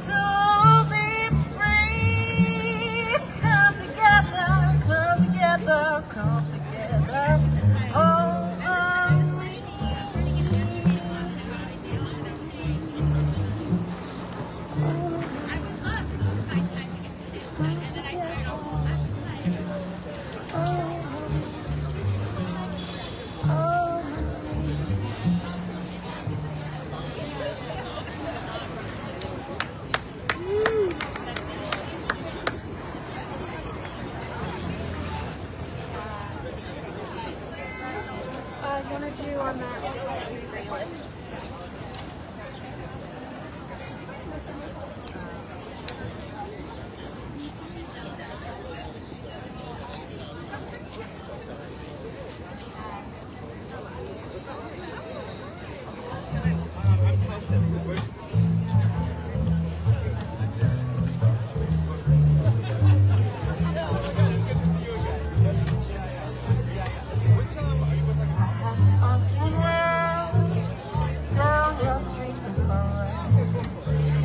to be free. Come together, come together, come together. Oh, I wanted to on that.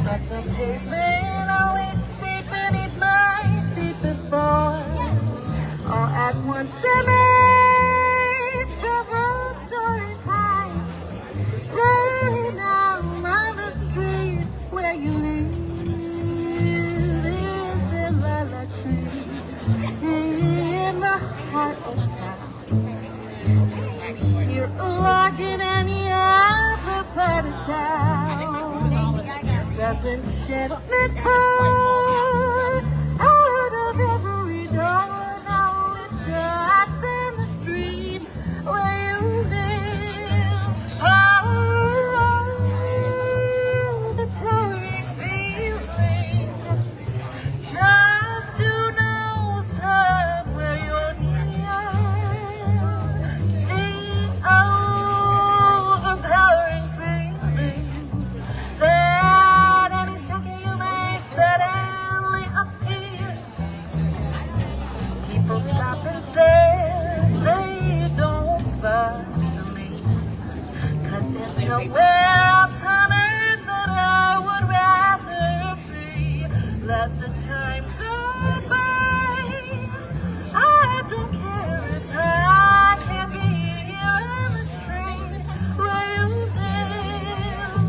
But the pavement always stayed beneath my feet before. All at once several stories high, rolling down the street where you live. There's the lilac trees in the heart of town. You're walking any other part of town doesn't shed midnight out of every door. Now it's just in the street where you live. Oh, the tiring feeling just to know somewhere you're near. The overpowering feeling that any second you may suddenly appear. People stop and stare, they don't bother me, 'cause there's nowhere else on earth that I would rather be. Let the time go by, I don't care if I can't be here on the street where you live.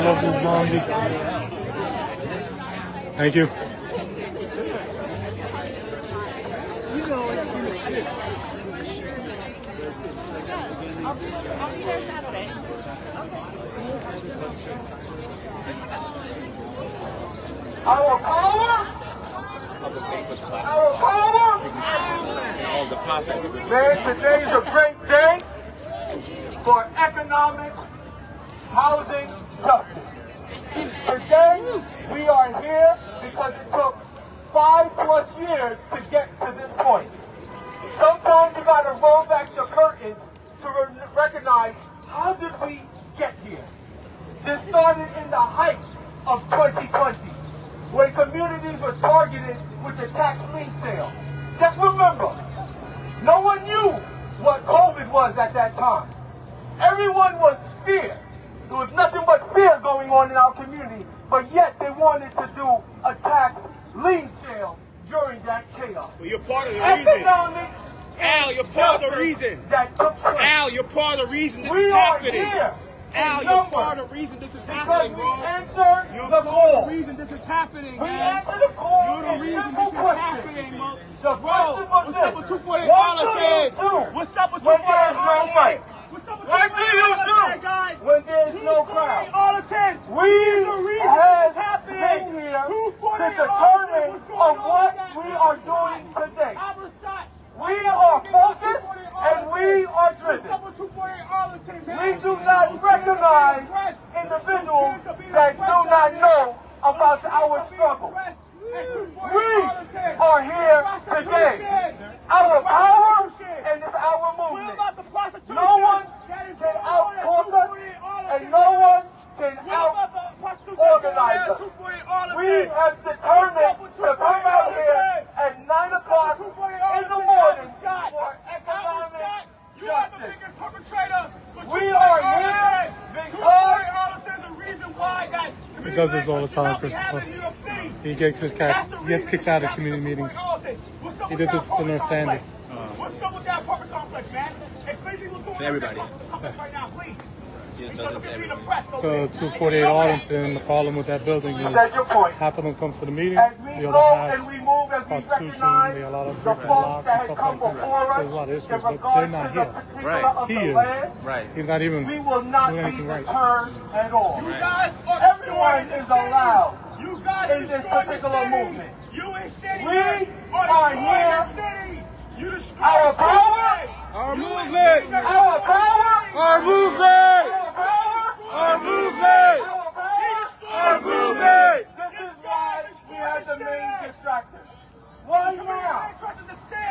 love this zombie. Thank you. I'll be there Saturday. Our power. Man, today is a great day for economic housing justice. Today, we are here because it took 5+ years to get to this point. Sometimes you gotta roll back the curtains to recognize, how did we get here? This started in the height of 2020, when communities were targeted with the tax lien sale. Just remember, no one knew what COVID was at that time. Everyone was fear. There was nothing but fear going on in our community, but yet they wanted to do a tax lien sale during that chaos. Well, you're part of the reason. Al, you're part of the reason. That took place. Al, you're part of the reason this is happening. Here Al, you're part of the reason this is happening, bro. We answered the call. The reason this is happening, We man. answered the call. You're the reason this is happening, bro. The question was What's up with this. 248 What do politics? you do What's up with when 248 there's no fight? What's up with What do you do guys? when there's no crowd? All the 10. We have been here to determine of what we are doing today. We are focused and we are driven. We do not recognize individuals that do not know about our struggle. We are here today. Our power and it's our movement. No one can out-talk us and no one can out-organize us. We have determined to come out here at 9 o'clock in the morning for economic justice. We are here because He does this all the time, Christopher. He gets kicked out of community meetings. He did this to Nurse Sandy. What's up with that apartment complex, man? Explain to me what's going on To everybody. in that complex right now, please. Yes, that's to everybody. 248 Arlington, the problem with that building you is said your point. half of them comes to the meeting, As we the go other and half we move, as we prostitution, recognize they allow them to the break and folks lock and that had stuff come like that. before So us, there's a lot of issues, in but they're regards not to the here. particular Right. of He the is. land, Right. He's not even we will not doing be anything right. deterred at all. You guys are Everyone destroying is the city. allowed You guys in this destroyed the particular city. movement. You and city We are are here. destroying the city. You destroyed Our the power, city. Our You movement. and city our power, Our movement. our power, Our movement. our power. Our movement. This is why we have the main distractors. Why now? Why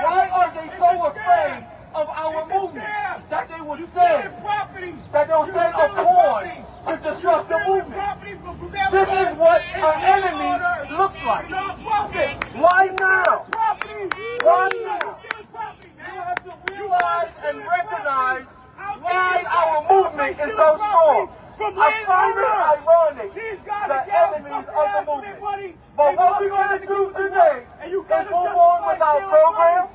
Why are they so afraid of our movement that they will send that they'll send a pawn to disrupt the movement? This is what an enemy looks like. Why now? Why now? You have to realize and recognize why our movement is so strong. I find it ironic, the enemies of the movement. But what we're going to do today is move on with our program.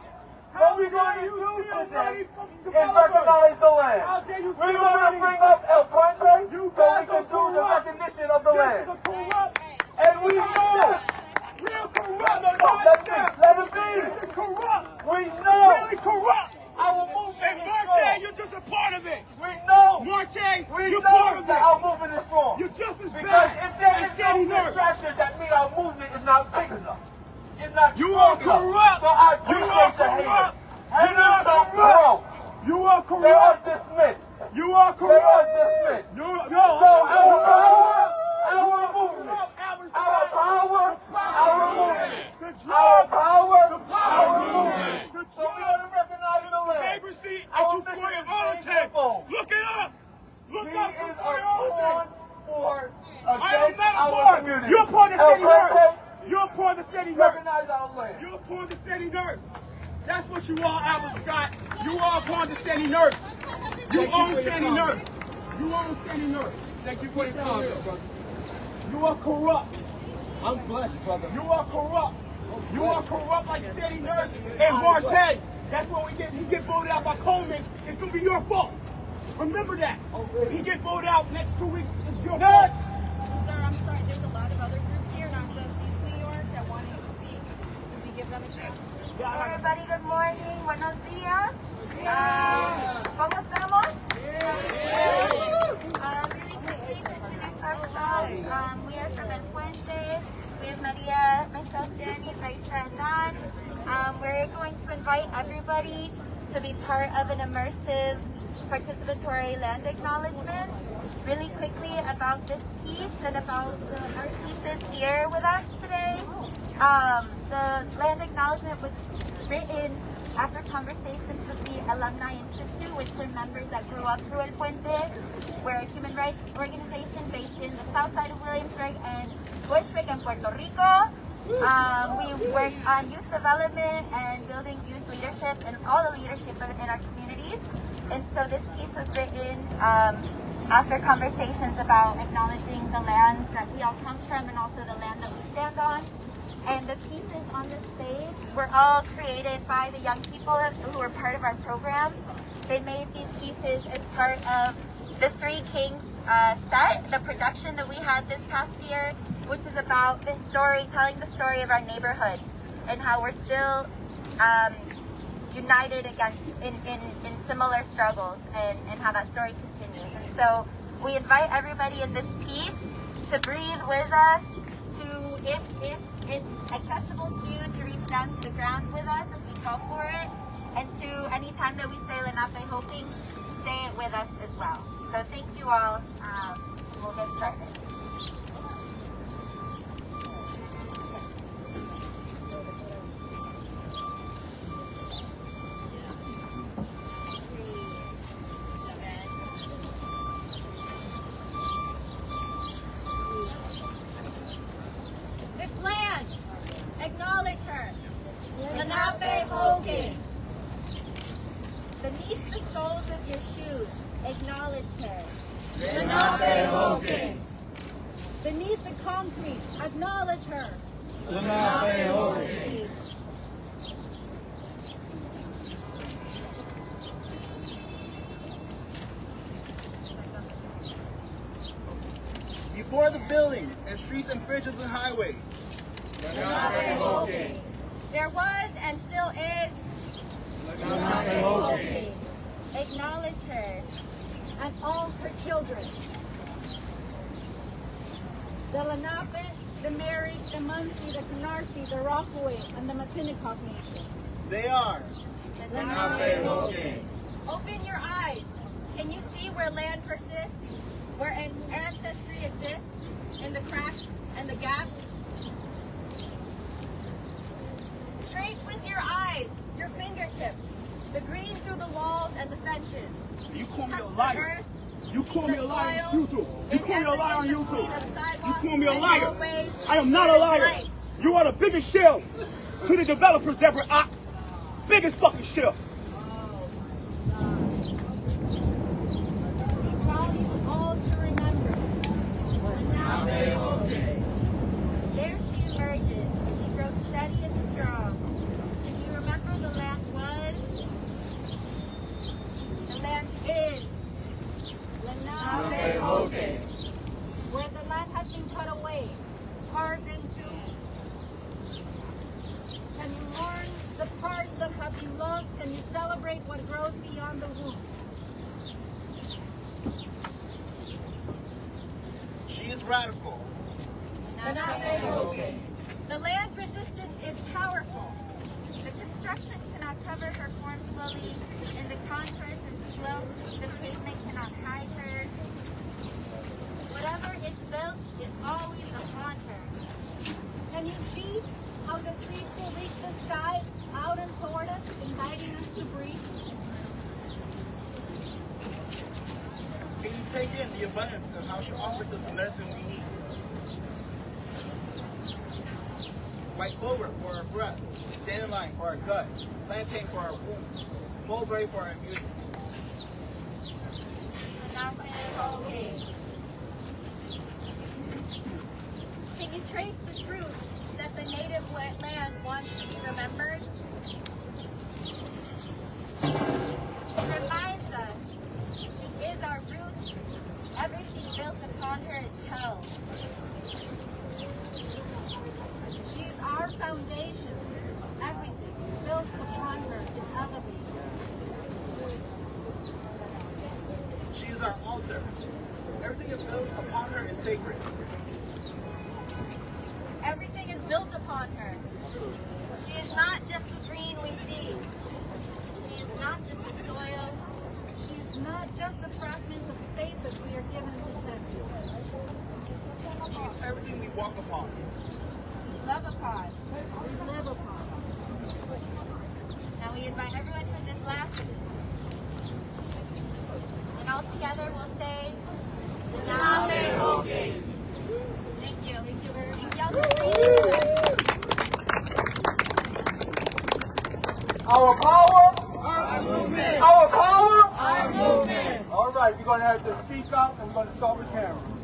What we're going to do today is recognize the land. We're going to bring up El Puente so we can do the recognition of the land. And we know. Let it be. We know our movement is strong. You're just a part of it. We know. Marte, We you're know part of that it. our movement is strong. You're just as Because bad if there as is no Sandy Nurse. distraction, that means our movement is not big enough. It's not You strong are corrupt. enough. So I You are appreciate the haters. corrupt. Haters don't grow. You are They are corrupt. dismissed. You are They are corrupt. dismissed. No, So our power, our movement. Our power, our movement. Our power, our movement. So we ought to recognize the land. Vagrancy Our at mission 240 is Arlington. simple. Look it up. Look He up is 240 a Arlington. pawn for I am against not a our pawn. community. You're a pawn of El city nurse. Puente, You're a pawn of city nurse. recognize our land. You're a pawn of city nurse. That's what you are, Albert Scott. You are a pawn of city nurse. You own city nurse. You own city nurse. Thank you for your comment, brother. You are corrupt. I'm blessed, brother. You are corrupt. You are corrupt like City Nurse and Marte. That's when he get voted out by Coleman. It's gonna be your fault. Remember that. If he get voted out next 2 weeks, it's your fault. Everybody, good morning. Buenos días. ¿Cómo estamos? Really quickly to introduce ourselves. We are from El Puente. We have Maria, myself, Danny, Raisa, and Don. We're going to invite everybody to be part of an immersive participatory land acknowledgement. Really quickly about this piece and about our pieces here with us today. The land acknowledgement was written after conversations with the Alumni Institute, which were members that grew up through El Puente. We're a human rights organization based in the south side of Williamsburg and Bushwick in Puerto Rico. We work on youth development and building youth leadership and all the leadership in our communities. And so this piece was written after conversations about acknowledging the lands that we all come from and also the land that we stand on. And the pieces on this stage were all created by the young people who were part of our programs. They made these pieces as part of the Three Kings set, the production that we had this past year, which is about the story, telling the story of our neighborhood and how we're still united against in similar struggles and how that story continues. And so we invite everybody in this piece to breathe with us, to if it's accessible to you, to reach down to the ground with us as we go for it, and to any time that we say Lenape hoping, say it with us as well. So thank you all. We'll get started. This land, acknowledge her. Lenape Hogan. Beneath the soles of your shoes, acknowledge her. Lenape Hogan. Beneath the concrete, acknowledge her. Lenape Hogan. Before the building and streets and bridges and highways. Lenape Hogan. There was and still is. Lenape Hogan. Acknowledge her and all her children. The Lenape, the Mary, the Munsee, the Canarsie, the Rockaway, and the Matinacock nations. They are. Lenape Hogan. Open your eyes. Can you see where land persists? Where ancestry exists? In the cracks and the gaps? Trace with your eyes, your fingertips, the green through the walls and the fences. You call me a Touch the liar. earth, You call me a liar on YouTube. You in call me a liar on every YouTube. between of You sidewalks call me a and liar. roadways. I am not a liar. Life. You are the biggest shill to the developers, Deborah Ock. Biggest fucking shill. We call you all to remember. Lenape Hogan. There she emerges. She grows steady and strong. And you remember the land was, the land is. Lenape Hogan. Where the land has been cut away, carved into. Can you mourn the parts that have been lost? Can you celebrate what grows beyond the wounds? She is radical. Lenape Hogan. The land's resistance is powerful. The construction cannot cover her form fully, and the contours and slopes, the pavement cannot hide her. Whatever is built is always upon her. Can you see how the trees still reach the sky, out and toward us, inviting us to breathe? Can you take in the abundance of how she offers us the medicine we need? White clover for our breath, dandelion for our gut, plantain for our wounds, mulberry for our immunity. Lenape Hogan. Can you trace the truth that the native land wants to be remembered? It reminds us she is our roots. Everything built upon her is held. She's our foundations. her. Everything is built upon her is sacred. Everything is built upon her. She is not just the green we see. She is not just the soil. She is not just the fragments of space that we are given to live. She's everything we walk upon. We love upon. We live upon. Now we invite everyone to this last. And all together we'll say, Namaste. Thank you. Thank you very much. Our power, our movement. Our power, our movement. All right, we're going to have to speak up, and we're going to start with Cameron.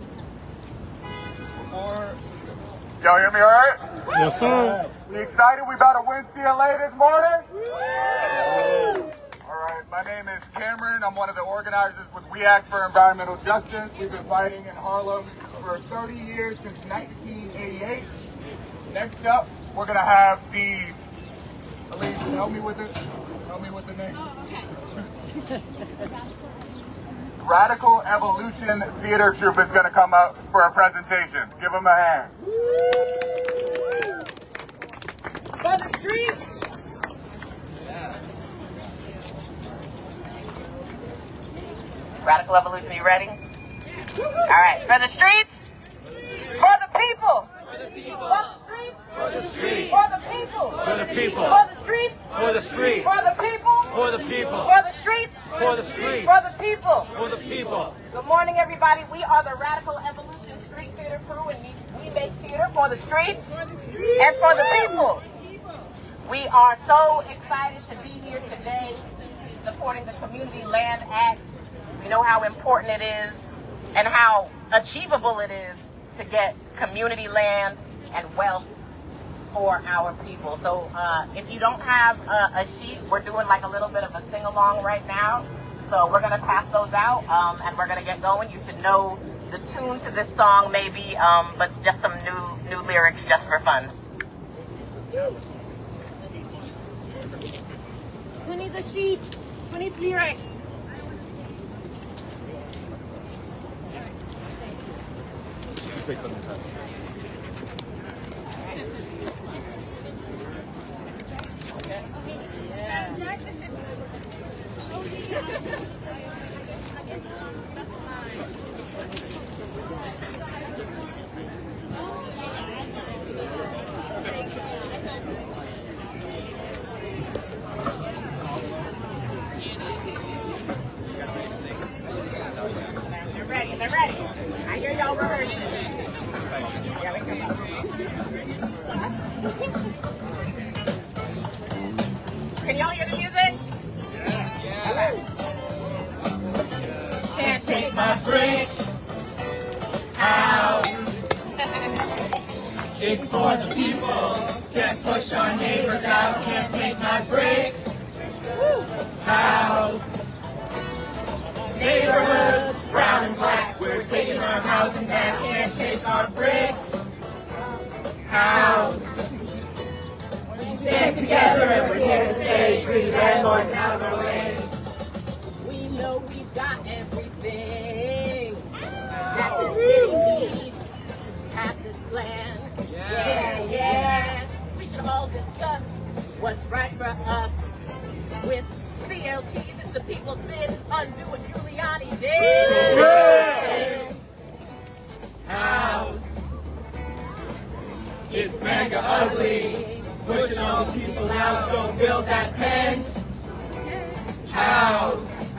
Y'all hear me all right? Yes, sir. We excited? We about to win CLA this morning? All right, my name is Cameron. I'm one of the organizers with We Act for Environmental Justice. We've been fighting in Harlem for 30 years, since 1988. Next up, we're going to have the, Elise, help me with it. Help me with the name. Radical Evolution Theater Troupe is going to come up for a presentation. Give them a hand. For the streets. Radical Evolution, you ready? All right, for the streets, for the people. For the streets, For the streets. for the people. For the people. For the streets, For the streets. for the people. For the people. For the streets, For the streets. for the people. For the people. Good morning, everybody. We are the Radical Evolution Street Theater Crew, and we make theater for the streets and for the people. We are so excited to be here today supporting the Community Land Act. We know how important it is and how achievable it is to get community land and wealth for our people. So if you don't have a sheet, we're doing like a little bit of a sing-along right now. So we're going to pass those out and we're going to get going. You should know the tune to this song maybe, but just some new lyrics just for fun. Who needs a sheet? Who needs lyrics? They're ready. I hear y'all ready. Yeah, we can Can y'all hear the music? Yeah. Can't take my brick house. It's for the people. Can't push our neighbors out. Can't take my brick house. Neighborhoods, brown and black. We're taking our housing back. Can't take our brick house. We stand together and we're here to say, breathe landlords out of our way. We know we've got everything that the city needs to pass this plan. Yeah. We should all discuss what's right for us. With CLTs, it's the people's bid. Undo what Giuliani did. House. It's mega ugly. Pushing all the people out. Don't build that pent house.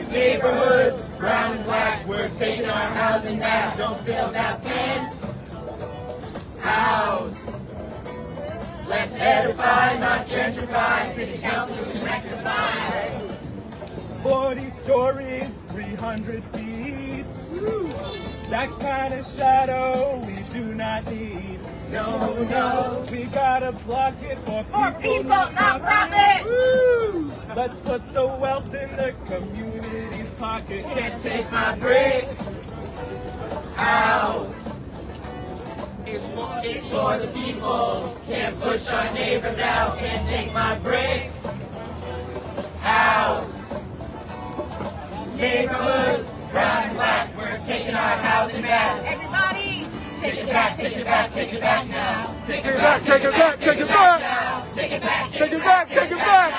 Neighborhoods, brown and black. We're taking our housing back. Don't build that pent house. Let's edify, not gentrify. City council can rectify. 40 stories, 300 feet. That kind of shadow we do not need. No. We gotta block it for people, not profit. Woo! Let's put the wealth in the community's pocket. Can't take my brick house. It's for the people. Can't push our neighbors out. Can't take my brick house. Neighborhoods, housing back. Everybody, take it back, take it back, take it back now. Take it back, Take it back, take it back. take it back, Take it back, take it back.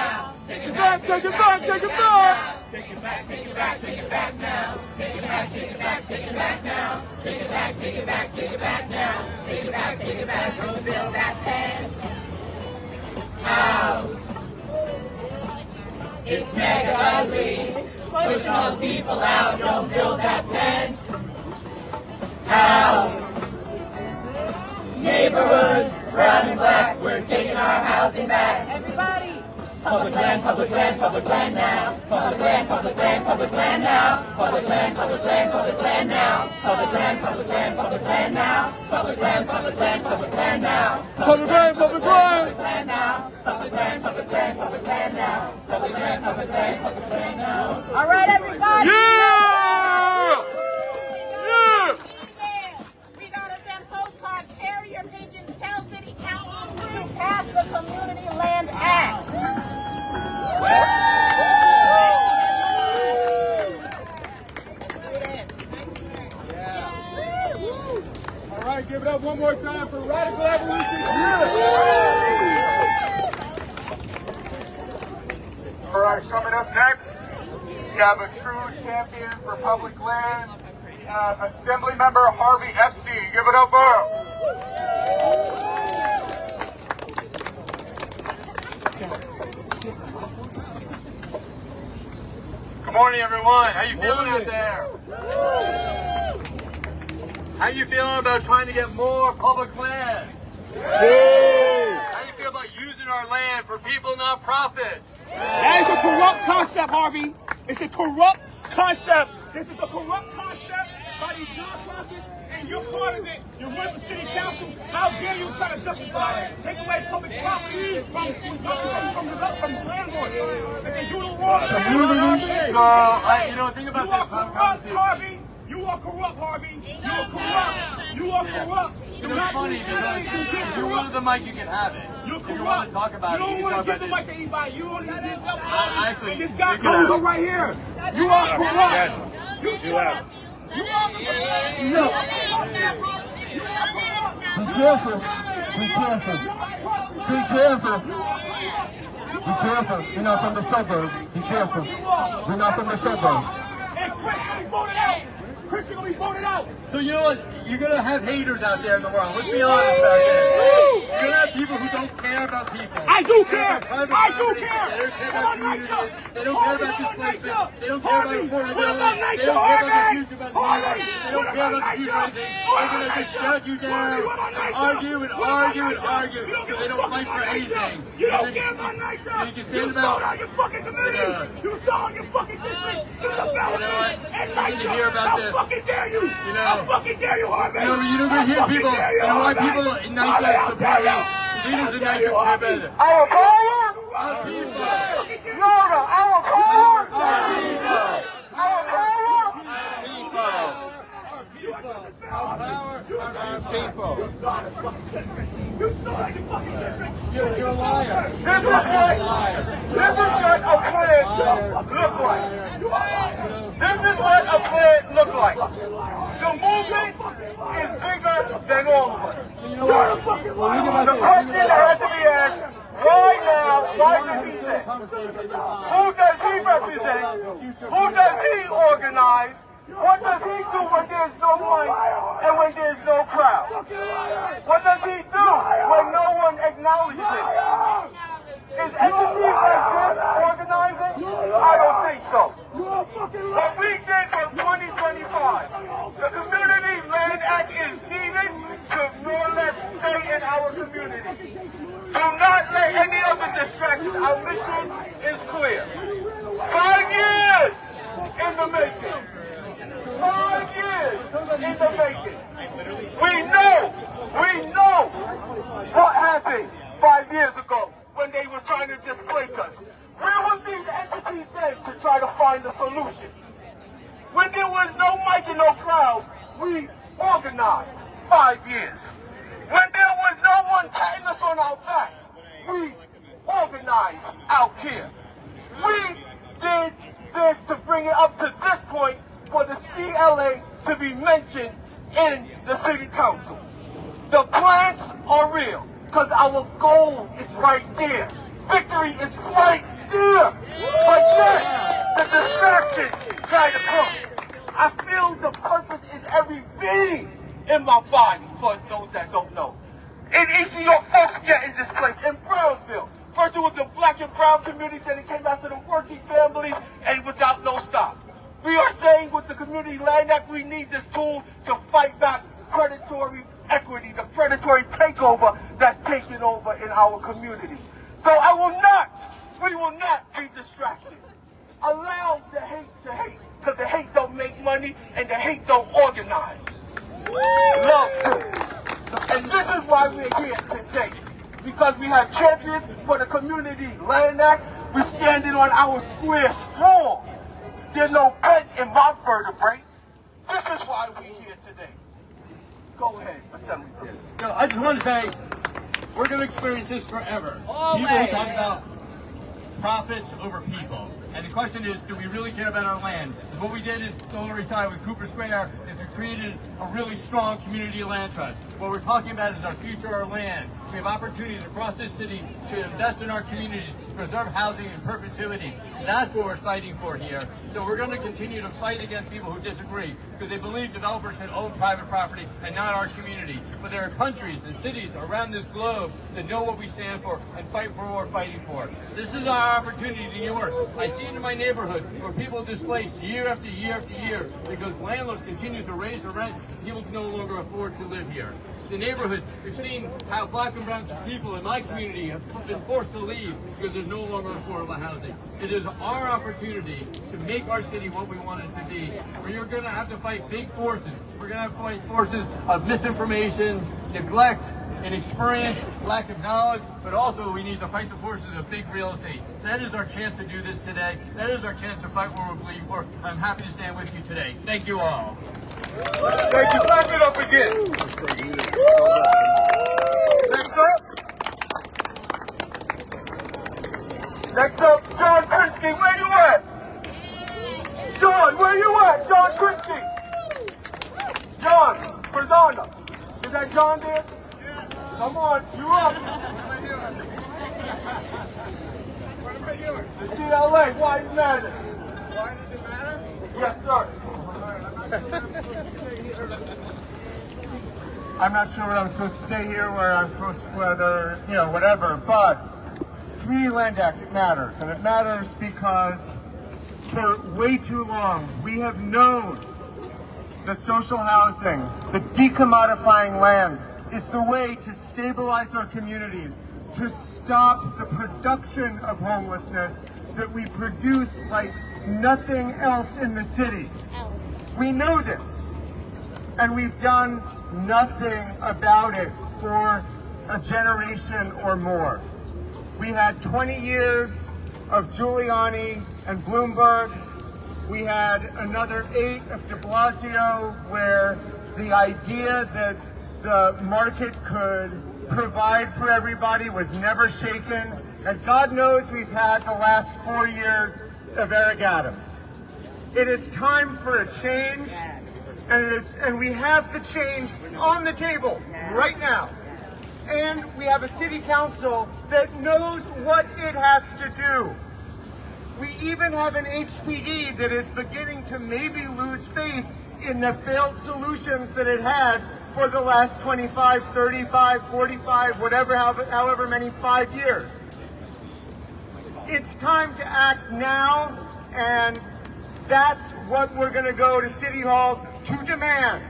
take Take it back, take it back, take it back. Take it back, take it back, take it back now. Take it back, take it back, take it back now. Take it back, take it back, take it back now. Take it back, take it back, go build that penthouse. It's mega ugly. Push all the people out, don't build that penthouse. Neighborhoods, brown and black, we're taking our housing back. Everybody! Public land, public land, public land now. Public land, public land, public land now. Public land, public land, public land now. Public land, public land, public land now. Public land, public land, public land now. Public land, public land. Public land now. Public land, public land, public land now. Public land, public land, public land now. All right, everybody. Yeah! Yeah! We gotta send postcards, carry your pigeons, tell city council to pass the Community Land Act. All right, give it up one more time for Radical Evolution. All right, coming up next, we have a true champion for public land, Assembly Member Harvey Epstein. Give it up for him. Good morning, everyone. How you feeling out there? How you feeling about trying to get more public land? How you feel about using our land for people, not profits? That is a corrupt concept, Harvey. It's a corrupt concept. This is a corrupt concept by these nonprofits, and you're part of it. You're running for city council. How dare you try to justify it? Take away public property from the landlord. They say you don't want So, think about this conversation. Harvey. You are corrupt, Harvey. You are corrupt. You are corrupt. You know, it's funny because if you wanted the mic, you can have it. You're If you want to talk about it, you you don't can talk want to about give the mic to anybody. You only give yourself. Actually, this guy you can have it. right here. You are corrupt. You are. No. Be careful. Be careful. Be careful. Be careful. We're not from the suburbs. Be careful. We're not from the suburbs. And Chris gonna be voted out. Chris gonna be voted out. So you know what? You're gonna have haters out there in the world. Let's be honest about this. You're gonna have people who don't care about people. I do care. Private I do property. care. They don't care about community. They don't care about displacement. They don't care about affordability. What about They don't care about the future about the community. They don't care about the future of anything. They're gonna just shut you down and argue and argue and argue because they don't fight for anything. You don't care about nature. You can stand You about. sold out your fucking community. You sold your fucking district. You know what? You need to hear about this. How fucking dare you? You know. How fucking dare you, Harvey? No, you don't hear people. You know why people in NYCHA support you? Leaders in NYCHA care better. Our power? Our people. No, our power? Our people. Our power? Our power. Our people. You sold out your fucking district. You're a liar. This is what a plan look like. This is what a plan look like. The movement is bigger than all of us. The question that has to be asked right now, why does he say? Who does he represent? Who does he organize? What does he do when there's no mic and when there's no crowd? What does he do when no one acknowledges it? Is entities like this organizing? I don't think so. What we did for 2025, the Community Land Act is needed to more or less stay in our community. Do not let any other distraction. Our mission is clear. 5 years in the making. 5 years in the making. We know what happened 5 years ago when they were trying to displace us. Where was these entities then to try to find a solution? When there was no mic and no crowd, we organized 5 years. When there was no one patting us on our back, we organized out here. We did this to bring it up to this point for the CLA to be mentioned in the city council. The plans are real because our goal is right there. Victory is right there. But yet, the distraction try to come. I feel the purpose in every being in my body, for those that don't know. In East New York, folks getting displaced. In Brownsville, first it was the black and brown communities, then it came out to the working families, and without no stop. We are saying with the Community Land Act, we need this tool to fight back predatory equity, the predatory takeover that's taking over in our community. So we will not be distracted. Allow the hate to hate, because the hate don't make money and the hate don't organize. Love to. And this is why we're here today. Because we have champions for the Community Land Act. We're standing on our square strong. There's no bent in my vertebrae. This is why we're here today. Go ahead, Assemblyman. I just want to say, we're going to experience this forever. Always. People talk about profits over people. And the question is, do we really care about our land? And what we did in the Lower East Side with Cooper Square is we created a really strong community land trust. What we're talking about is our future, our land. We have opportunities across this city to invest in our communities, preserve housing in perpetuity. That's what we're fighting for here. So we're going to continue to fight against people who disagree, because they believe developers should own private property and not our community. But there are countries and cities around this globe that know what we stand for and fight for what we're fighting for. This is our opportunity in New York. I see it in my neighborhood where people are displaced year after year after year because landlords continue to raise the rent and people can no longer afford to live here. The neighborhood, we've seen how black and brown people in my community have been forced to leave because there's no longer affordable housing. It is our opportunity to make our city what we want it to be. We're going to have to fight big forces. We're going to have to fight forces of misinformation, neglect, inexperience, lack of knowledge, but also we need to fight the forces of big real estate. That is our chance to do this today. That is our chance to fight what we're bleeding for. I'm happy to stand with you today. Thank you all. Thank you. Clap it up again. Next up, John Krinsky, where you at? John, where you at? John Krinsky. John, Verdana. Is that John there? Come on, you up. What am I doing? The CLA, why it matter? Why does it matter? Yes, sir. I'm not sure what I'm supposed to say here, whether, whatever, but Community Land Act, it matters. And it matters because for way too long, we have known that social housing, the decommodifying land, is the way to stabilize our communities, to stop the production of homelessness that we produce like nothing else in the city. We know this, and we've done nothing about it for a generation or more. We had 20 years of Giuliani and Bloomberg. We had another 8 of de Blasio, where the idea that the market could provide for everybody was never shaken. And God knows we've had the last 4 years of Eric Adams. It is time for a change, and we have the change on the table right now. And we have a city council that knows what it has to do. We even have an HPD that is beginning to maybe lose faith in the failed solutions that it had for the last 25, 35, 45, however many 5 years. It's time to act now, and that's what we're going to go to City Hall to demand,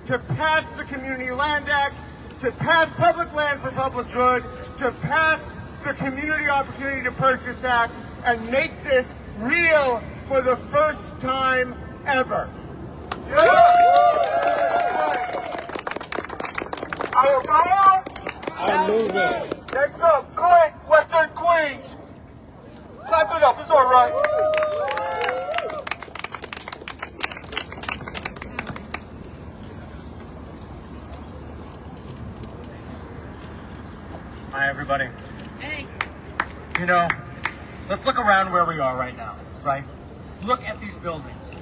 to pass the Community Land Act, to pass Public Land for Public Good, to pass the Community Opportunity to Purchase Act, and make this real for the first time ever. I move it. Next up, Clint, Western Queens. Clap it up, it's all right. Hi, everybody. Hey. Let's look around where we are right now, right? Look at these buildings.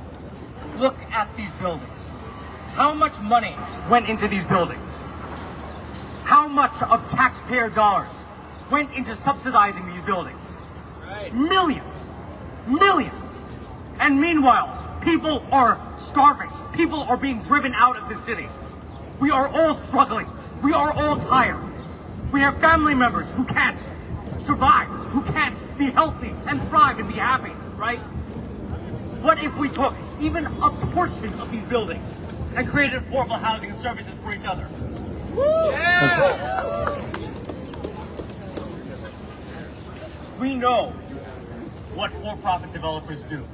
Look at these buildings. How much money went into these buildings? How much of taxpayer dollars went into subsidizing these buildings? Millions. Millions. And meanwhile, people are starving. People are being driven out of the city. We are all struggling. We are all tired. We have family members who can't survive, who can't be healthy and thrive and be happy, right? What if we took even a portion of these buildings and created affordable housing and services for each other? Yeah. We know what for-profit developers do.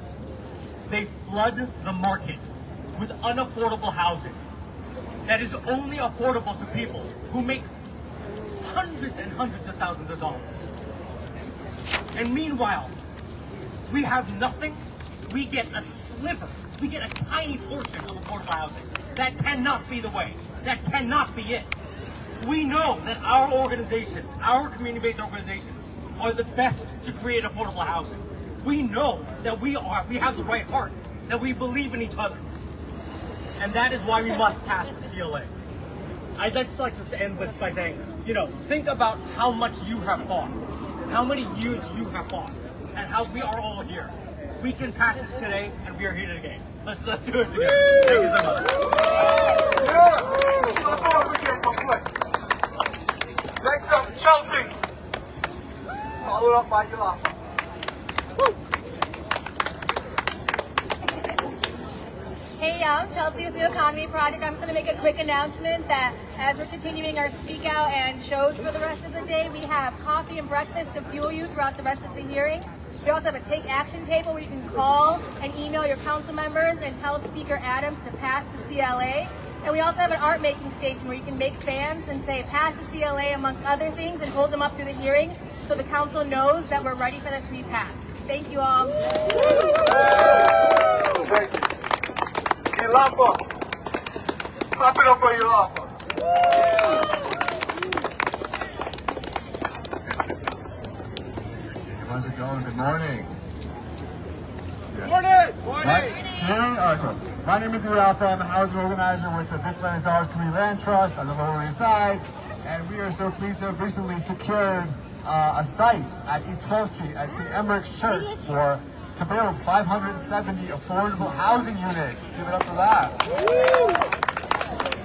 They flood the market with unaffordable housing that is only affordable to people who make hundreds and hundreds of thousands of dollars. And meanwhile, we have nothing. We get a sliver. We get a tiny portion of affordable housing. That cannot be the way. That cannot be it. We know that our organizations, our community-based organizations, are the best to create affordable housing. We know that we have the right heart, that we believe in each other. And that is why we must pass the CLA. I'd just like to end this by saying, think about how much you have fought, how many years you have fought, and how we are all here. We can pass this today, and we are here today. Let's do it together. Thank you so much. Next up, Chelsea. Followed up by Yalafa. Hey, I'm Chelsea with the Economy Project. I'm just going to make a quick announcement that as we're continuing our speak out and shows for the rest of the day, we have coffee and breakfast to fuel you throughout the rest of the hearing. We also have a take action table where you can call and email your council members and tell Speaker Adams to pass the CLA. And we also have an art making station where you can make fans and say pass the CLA amongst other things and hold them up through the hearing so the council knows that we're ready for this to be passed. Thank you all. Thank you. Yalafa. Clap it up for Yalafa. How's it going? Good morning. My name is Yalafa. I'm a housing organizer with the This Land Is Ours Community Land Trust on the Lower East Side, and we are so pleased to have recently secured a site at East 12th Street at St. Emmerich's Church to build 570 affordable housing units. Give it up for that.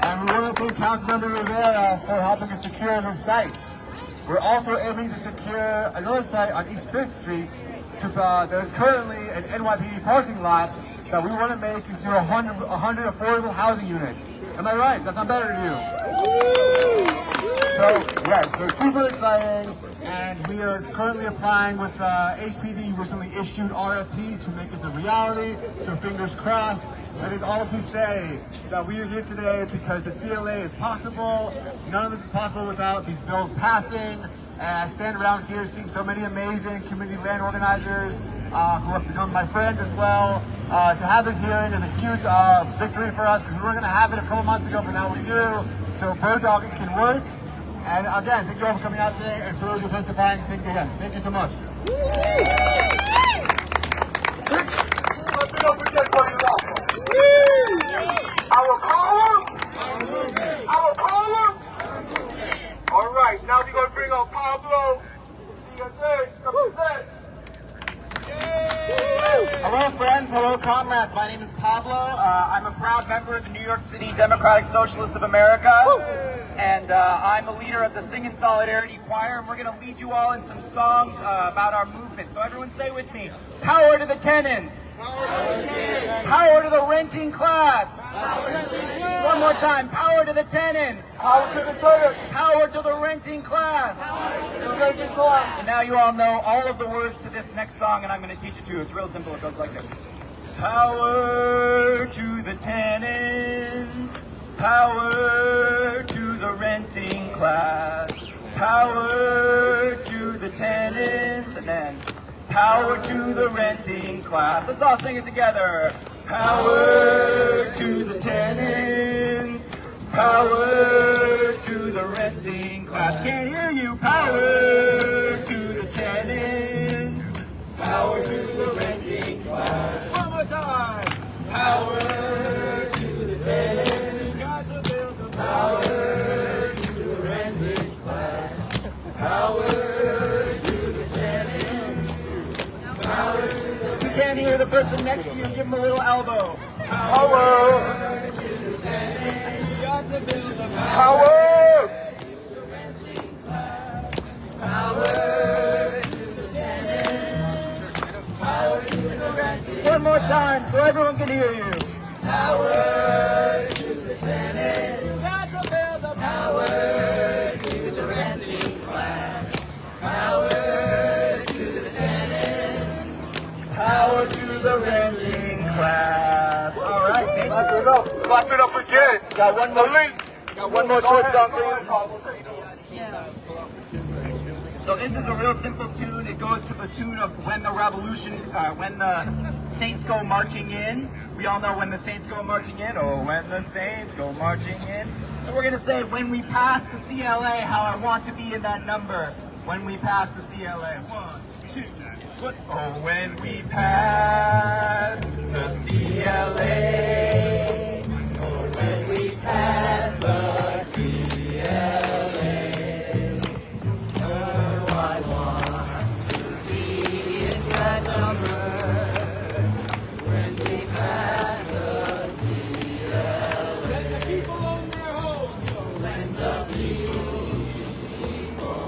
And we want to thank Councilmember Rivera for helping us secure this site. We're also aiming to secure another site on East 5th Street. There's currently an NYPD parking lot that we want to make into 100 affordable housing units. Am I right? Does that sound better to you? So super exciting, and we are currently applying with HPD recently issued RFP to make this a reality, so fingers crossed. That is all to say that we are here today because the CLA is possible. None of this is possible without these bills passing. And I stand around here seeing so many amazing community land organizers who have become my friends as well. To have this hearing is a huge victory for us because we weren't going to have it a couple months ago, but now we do. So bird dogging can work. And again, thank you all for coming out today. And for those who are testifying, thank you again. Thank you so much. Our caller. All right, now we're going to bring on Pablo. Hello friends, hello comrades, my name is Pablo. I'm a proud member of the New York City Democratic Socialists of America. And I'm a leader of the Singing Solidarity Choir, and we're going to lead you all in some songs about our movement. So everyone say with me, power to the tenants, power to the renting class. One more time, power to the tenants, Power to the tenants, power to the renting class. So now you all know all of the words to this next song, and I'm going to teach it to you. It's real simple. It goes like this. Power to the tenants, power to the renting class, power to the tenants, and then power to the renting class. Let's all sing it together. Power to the tenants, power to the renting class. Can't hear you. Power to the tenants, power to the renting class. One more time. Power to the tenants. stand near the person next to you and give them a little elbow. Power! Power! One more time so everyone can hear you. Power to the renting class. All right, thank you. Clap it up again. Got one more short song for you. So this is a real simple tune. It goes to the tune of when the Saints go marching in. We all know when the Saints go marching in. Oh, when the Saints go marching in. So we're gonna say, when we pass the CLA, how I want to be in that number. When we pass the CLA. 1, 2, put. Oh, when we pass the CLA. Oh, when we pass the CLA. Oh, I want to be in that number. When we pass the CLA. Let the people own their homes. Let the people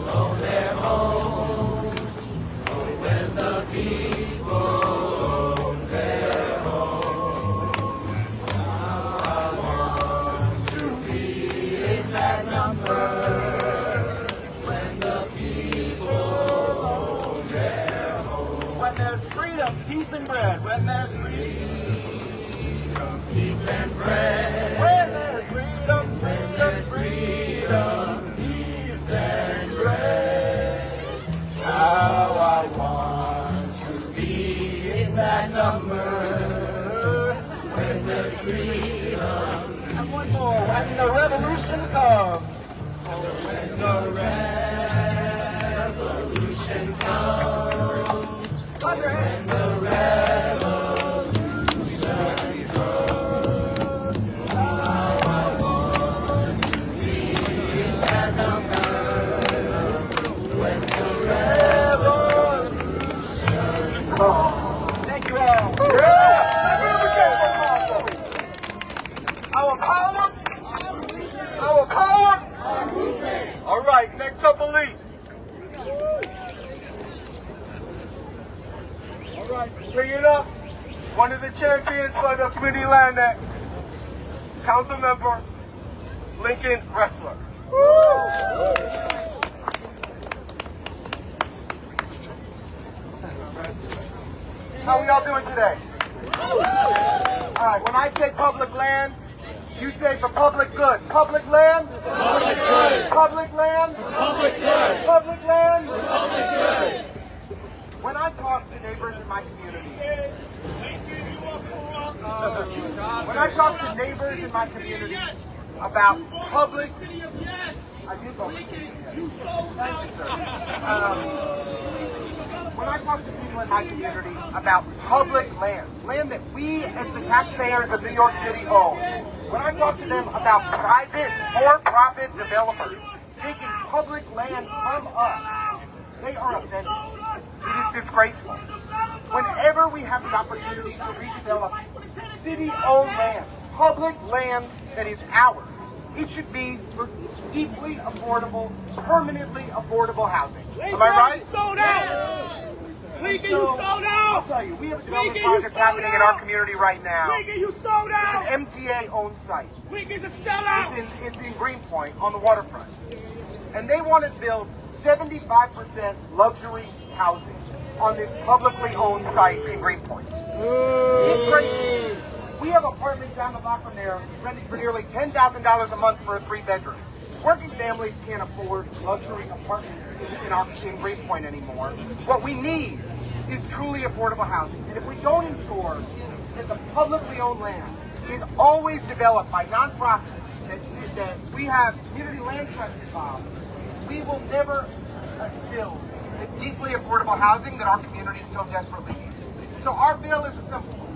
own their homes. Oh, when the people own their homes. Now I want to be in that number. When the people own their homes. When there's freedom, peace and bread. When there's freedom, peace and bread. When there's freedom, freedom, freedom, peace and bread. How I want to be in that number. When there's freedom. And one more. When the revolution comes. Oh, when the revolution comes. When the revolution comes. How I want to be in that number. When the revolution comes. Thank you all. Our power! Our power! All right, next up, Elise. All right, bringing up one of the champions for the Community Land Act, Council Member Lincoln Ressler. How we all doing today? All right, when I say public land, you say for public good. Public land? Public good. Public land? Public good. Public land? Public good. When I talk to neighbors in my community, when I talk to neighbors in my community about public, I do go. Thank you, sir. When I talk to people in my community about public land, land that we as the taxpayers of New York City own, when I talk to them about private, for-profit developers taking public land from us, they are offended. It is disgraceful. Whenever we have the opportunity to redevelop city-owned land, public land that is ours, it should be for deeply affordable, permanently affordable housing. Am I right? Sold out! Lincoln, you sold out! I'll tell you, we have a development project happening in our community right now. Lincoln, you sold out! It's an MTA-owned site. Lincoln's a sellout! It's in Greenpoint on the waterfront. And they want to build 75% luxury housing on this publicly owned site in Greenpoint. It's crazy. We have apartments down the block from there rented for nearly $10,000 a month for a 3-bedroom. Working families can't afford luxury apartments in Greenpoint anymore. What we need is truly affordable housing. And if we don't ensure that the publicly owned land is always developed by nonprofits, that we have community land trusts involved, we will never build the deeply affordable housing that our community so desperately needs. So our bill is a simple one.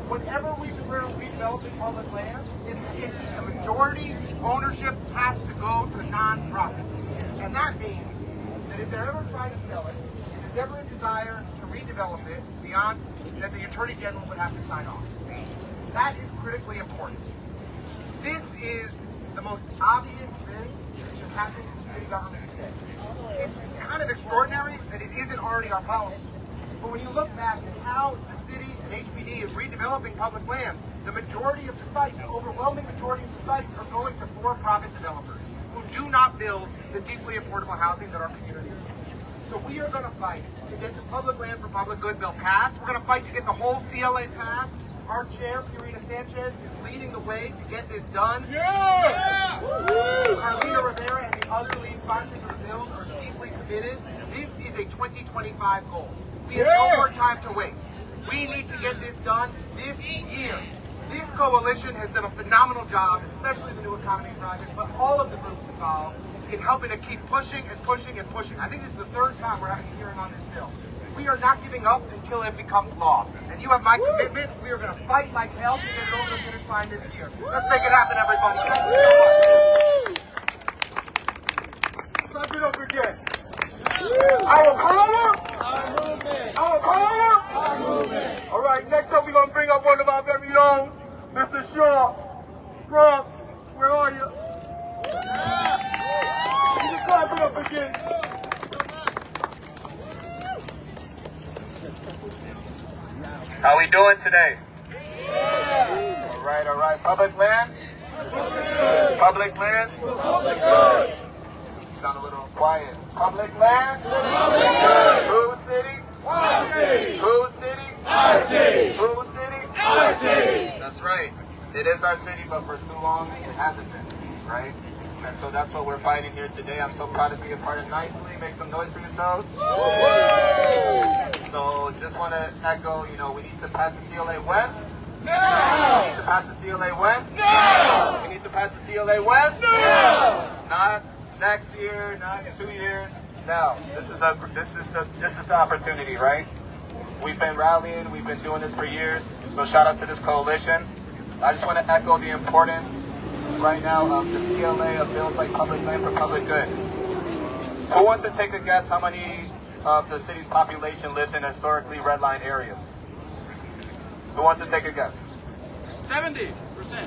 Whenever we're redeveloping public land, the majority ownership has to go to nonprofits. And that means that if they're ever trying to sell it, if there's ever a desire to redevelop it beyond that the Attorney General would have to sign off. That is critically important. This is the most obvious thing that should happen in city government today. It's kind of extraordinary that it isn't already our policy. But when you look back at how the city and HPD is redeveloping public land, the majority of the sites, the overwhelming majority of the sites are going to for-profit developers who do not build the deeply affordable housing that our community needs. So we are going to fight to get the public land for public good bill passed. We're going to fight to get the whole CLA passed. Our chair, Purina Sanchez, is leading the way to get this done. Yeah! Carlina Rivera and the other lead sponsors of the bill are deeply committed. This is a 2025 goal. We have no more time to waste. We need to get this done this year. This coalition has done a phenomenal job, especially the New Economy Project, but all of the groups involved in helping to keep pushing and pushing and pushing. I think this is the third time we're having a hearing on this bill. We are not giving up until it becomes law. And you have my commitment. We are going to fight like hell to get it over the finish line this year. Let's make it happen, everybody. Clap it up again. Our power. Our movement. Our power. Our movement. All right, next up we're going to bring up one of our very own, Mr. Shaw. Bronx, where are you? You can clap it up again. How we doing today? All right. Public land? Public land? You sound a little quiet. Public land? Whose city? Our city. Whose city? Our city. Whose city? Our city. That's right. It is our city, but for too long it hasn't been, right? And so that's what we're fighting here today. I'm so proud to be a part of Nicely. Make some noise for yourselves. So just want to echo, we need to pass the CLA when? No! We need to pass the CLA when? No! We need to pass the CLA when? No! Not next year, not in 2 years. Now, this is the opportunity, right? We've been rallying, we've been doing this for years. So shout out to this coalition. I just want to echo the importance right now of the CLA of bills like public land for public good. Who wants to take a guess how many of the city's population lives in historically redlined areas? Who wants to take a guess? 70%.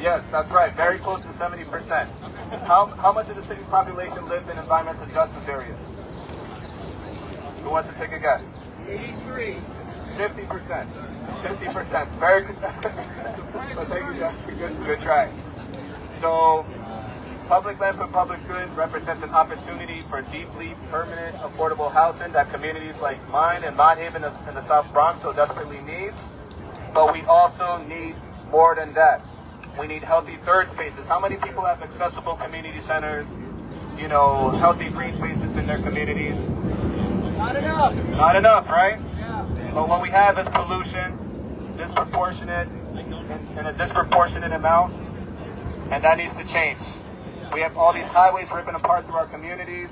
Yes, that's right. Very close to 70%. How much of the city's population lives in environmental justice areas? Who wants to take a guess? 83. 50%. 50%. Very good. So take a guess. Good try. So, public land for public good represents an opportunity for deeply permanent, affordable housing that communities like mine and Mott Haven in the South Bronx so desperately needs. But we also need more than that. We need healthy third spaces. How many people have accessible community centers, healthy green spaces in their communities? Not enough. Not enough, right? Yeah. But what we have is pollution, disproportionate, in a disproportionate amount, and that needs to change. We have all these highways ripping apart through our communities,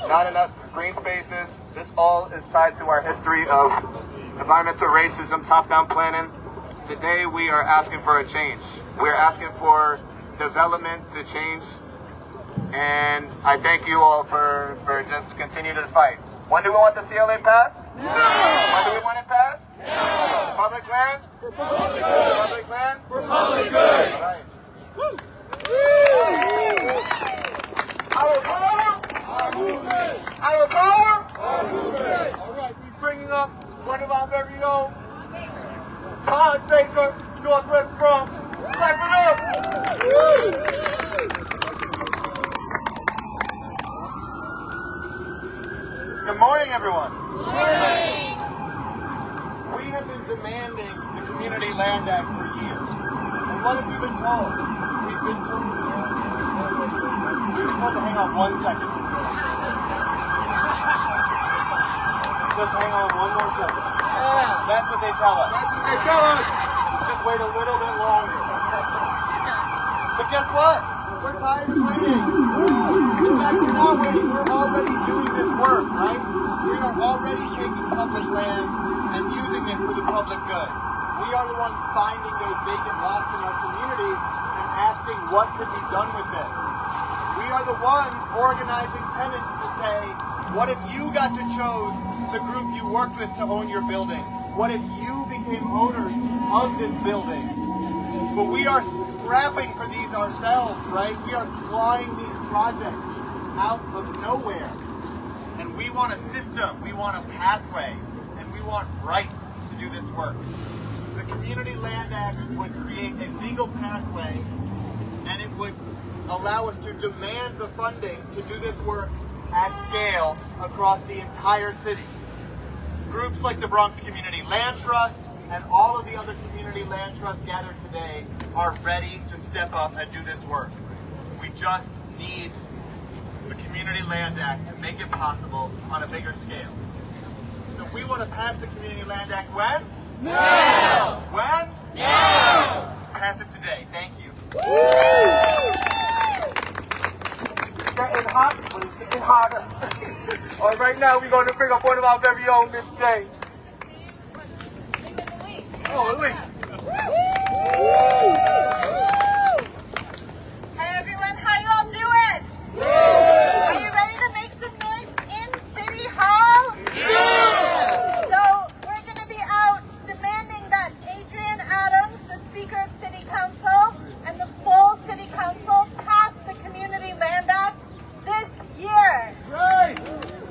not enough green spaces. This all is tied to our history of environmental racism, top-down planning. Today we are asking for a change. We're asking for development to change, and I thank you all for just continuing to fight. When do we want the CLA passed? No! When do we want it passed? No! Public land? For public good! Public land? For public good! All right. Woo! Our power? Our movement! Our power? Our movement! All right, we're bringing up one of our very own, Todd Baker, Northwest Bronx. Clap it up! Good morning, everyone. Good morning. We have been demanding the Community Land Act for years. And what have we been told? We've been told to hang on 1 second. Just hang on 1 more second. Yeah. That's what they tell us. That's what they tell us. Just wait a little bit longer. But guess what? We're tired of waiting. In fact, we're not waiting. We're already doing this work, right? We are already taking public land and using it for the public good. We are the ones finding those vacant lots in our communities and asking what could be done with this. We are the ones organizing tenants to say, What if you got to choose the group you worked with to own your building? What if you became owners of this building? But we are scrapping for these ourselves, right? We are flying these projects out of nowhere. And we want a system, we want a pathway, and we want rights to do this work. The Community Land Act would create a legal pathway, and it would allow us to demand the funding to do this work at scale across the entire city. Groups like the Bronx Community Land Trust and all of the other community land trusts gathered today are ready to step up and do this work. We just need the Community Land Act to make it possible on a bigger scale. So we want to pass the Community Land Act when? Now! When? Now! Pass it today. Thank you. It's getting hot, but it's getting hotter. All right, right now we're going to bring up one of our very own, Miss J. Oh, Elise. Hey everyone, how you all doing? Are you ready to make some noise in City Hall? Yeah! So we're going to be out demanding that Adrienne Adams, the Speaker of City Council, and the full City Council pass the Community Land Act this year. Right.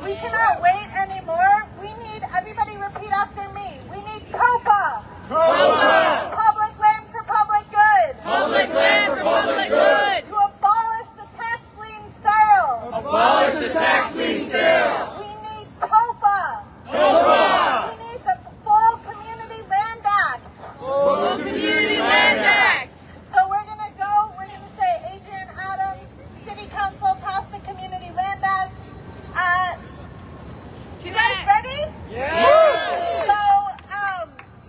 We cannot wait anymore. We need, everybody repeat after me. We need COPA. COPA. Public land for public good. Public land for public good. To abolish the tax lien sale. Abolish the tax lien sale. We need COPA. COPA. We need the full Community Land Act. Full Community Land Act. So we're going to say Adrienne Adams, City Council, pass the Community Land Act. You guys ready? Yeah. So,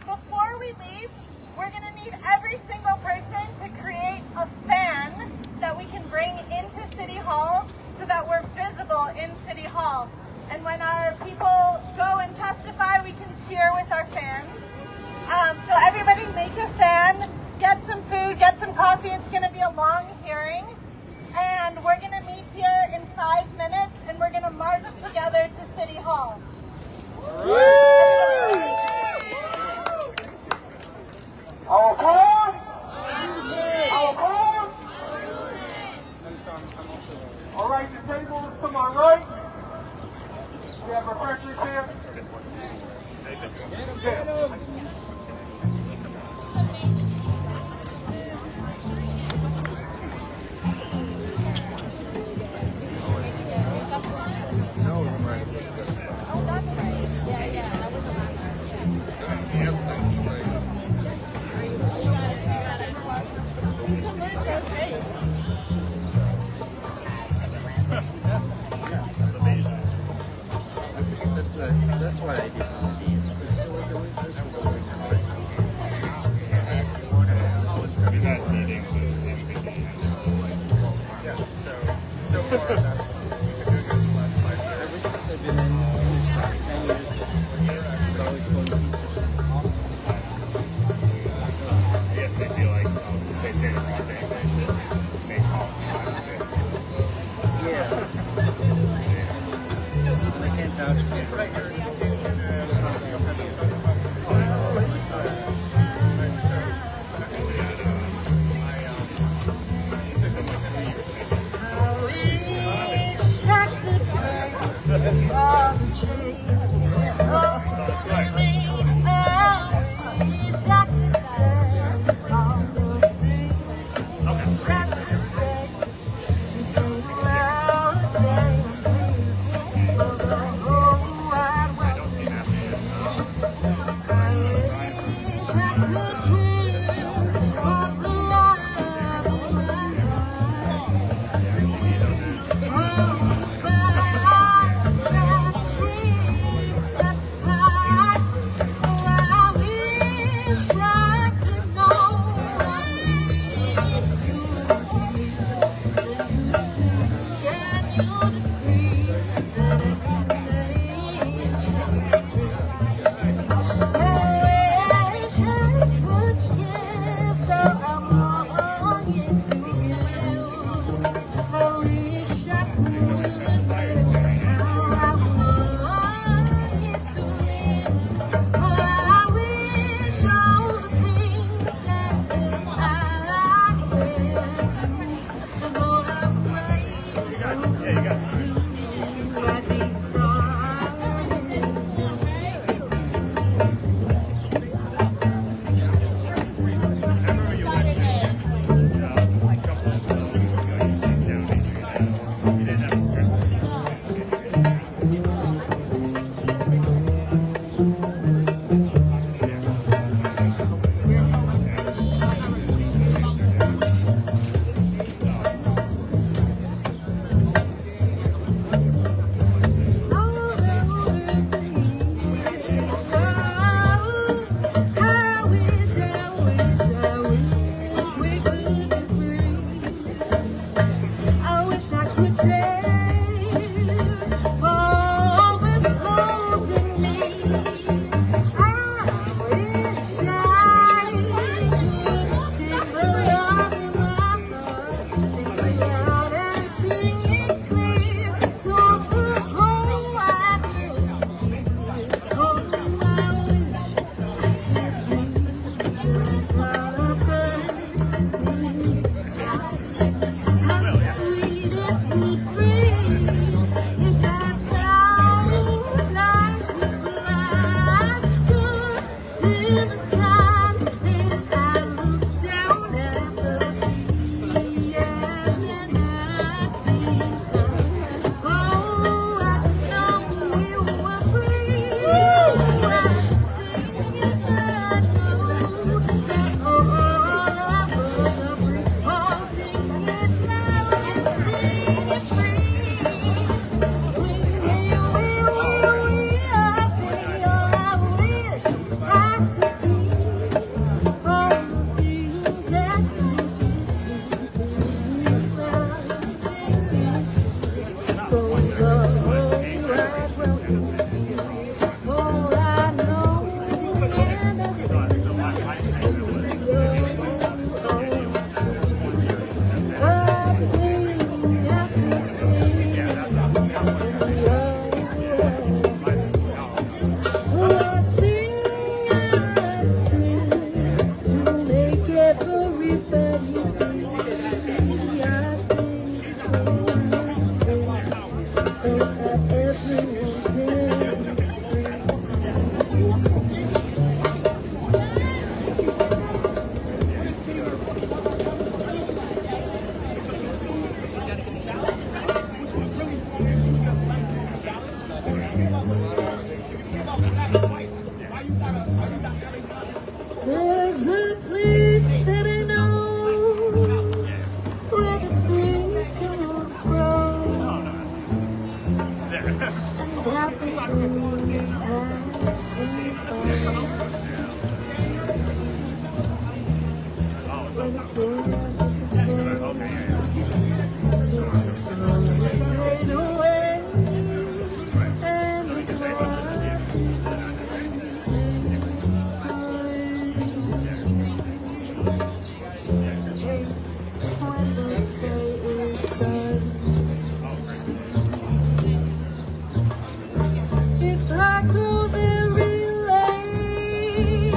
before we leave, we're going to need every single person to create a fan that we can bring into City Hall so that we're visible in City Hall. And when our people go and testify, we can cheer with our fans. So everybody make a fan, get some food, get some coffee. It's going to be a long hearing. And we're going to meet here in 5 minutes, and we're going to march together to City Hall. Our cause. Our cause. All right, the table is to my right. We have refreshments here. Oh, that's right. Yeah, that was the last That's why I did all these. It's so like always there's We've had meetings with yeah, so far that's ever since I've been in this 10 years, it's always going to be such I guess they feel like they say the wrong thing, they make policy out of it. yeah. I can't vouch for it. If I could relate